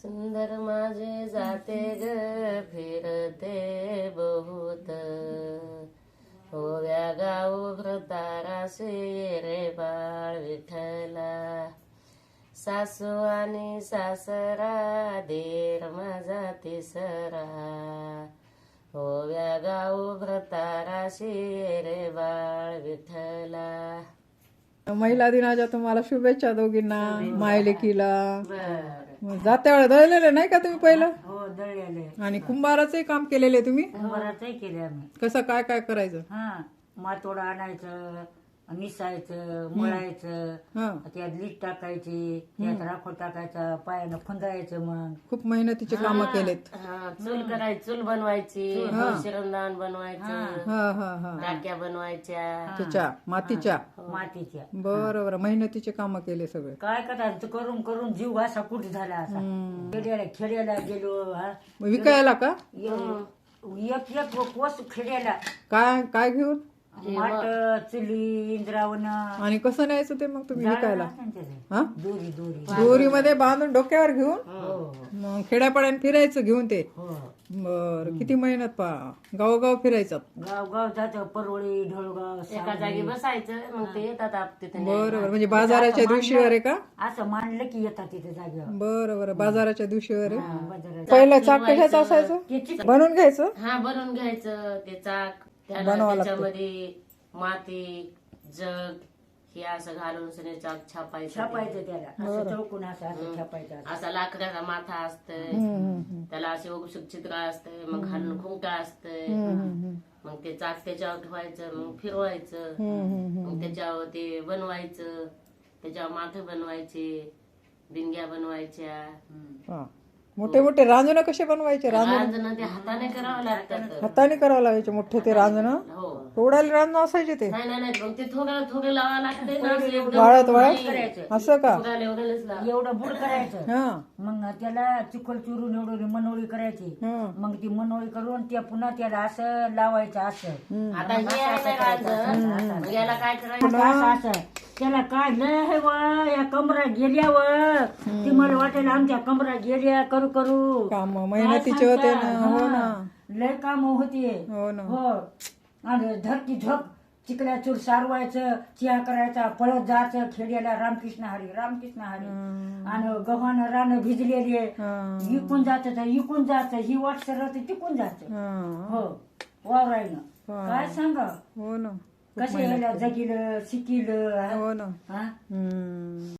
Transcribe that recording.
सुंदर माझे जाते ग फिरते बहुत, होव्या गाव व्रतारासे रे बाळ विठ्ठला. सासू आणि सासरा देर माझा तिसरा, होव्या गाव व्रताराशी रे बाळ विठ्ठला. महिला दिनाच्या तुम्हाला शुभेच्छा दोघींना, मायलेकीला. बरं. जात्या वेळा दळलेलं नाही का तुम्ही पहिलं? हो दळलेले. आणि कुंभाराचंही काम केलेले तुम्ही? कुंभाराचंही केले आम्ही. कसं काय काय करायचं? हा मातोडा आणायचं, निसायचं, मळायचं, हा, त्यात लीट टाकायची, त्यात राखोड टाकायचा, पायानं खुंदायचं. मग खूप मेहनतीचे काम केलेत. हा, चूल करायची, चूल बनवायची, शिरंदान बनवायचं, हा हा हा, राख्या बनवायच्या. त्याच्या मातीच्या. मातीच्या. बरोबर, मेहनतीचे काम केले सगळे. काय करायचं करून करून जीव असा कुठे झाला असा. खेड्याला गेलो. हा विकायला का? एक एक कोस खेड्याला काय काय घेऊन? माट, चुली, इंद्रावण. आणि कसं न्यायचं ते मग तुम्ही विकायला? हा, दोरी दोरी. दोरीमध्ये बांधून डोक्यावर घेऊन हो मग खेड्यापाड्याने फिरायचं घेऊन ते. हो. बर, किती मेहनत पा, गावोगाव फिरायचं. गाव गाव जायचं, परवळी, ढोळगाव. एका जागी बसायचं, मग ते येतात तिथे. बरोबर, म्हणजे बाजाराच्या दिवशीवर आहे का? असं मांडलं की येतात तिथे जागेवर. बरोबर, बाजाराच्या दिवशीवर आहे. बाजारात. पहिलं चाक कशाचं असायचं? बनवून घ्यायचं. हा, बनवून घ्यायचं ते चाक. त्याला बनवावं लागतं. त्याच्यामध्ये माती, जग हे असं घालून सगळे चाक छापायचं. छापायचं त्याला असं चौकून असं असं छापायचं. असा लाकडाचा माथा असतंय, त्याला असे औषध चित्र असतंय, मग घालून खुंटा असतंय. मग ते चाक त्याच्यावर ठेवायचं, मग फिरवायचं, मग त्याच्यावर ते बनवायचं, त्याच्यावर माथे बनवायचे, बिंग्या बनवायच्या. हा, मोठे मोठे रांजणं कसे बनवायचे? रांजणं ते हाताने करावं लागतात. हाताने करावं लागायचे मोठे ते रांजणं. हो. तोडायला रांजणं असायचे ते. नाही नाही नाही, मग ते थोडं थोडं लावावं लागते ना, असं एकदम वाळत नाही. वाळत असं का? थोडं एवढंच लाव. एवढं बुड करायचं. हा मग त्याला चिखल चुरून एवढी मनोळी करायची. हा. मग ती मनोळी करून त्या पुन्हा त्याला असं लावायचं असं. आता हे आहे ना रांजण, मग याला काय करायचं? असं असं त्याला काढलं हे व या कमरा गेल्यावर ती मला वाटेल आमच्या कमरा गेल्या करू करू. काम मेहनतीचे होते ना. हो ना, लय काम होती. हो ना. हो. आणि धरती झोप चिकल्या चूर सारवायचं, चिया करायचा, पळत जायचं खेड्याला. रामकृष्ण हरी रामकृष्ण हरी. आणि गव्हानं रानं भिजलेली इकून जायचं तर इकून जायचं. ही वाट सरळ तिकून जायचं. हा. हो वावरायनं. काय सांगा हो ना. कसे जगिलं शिकिलं. हो ना. हा हम्म.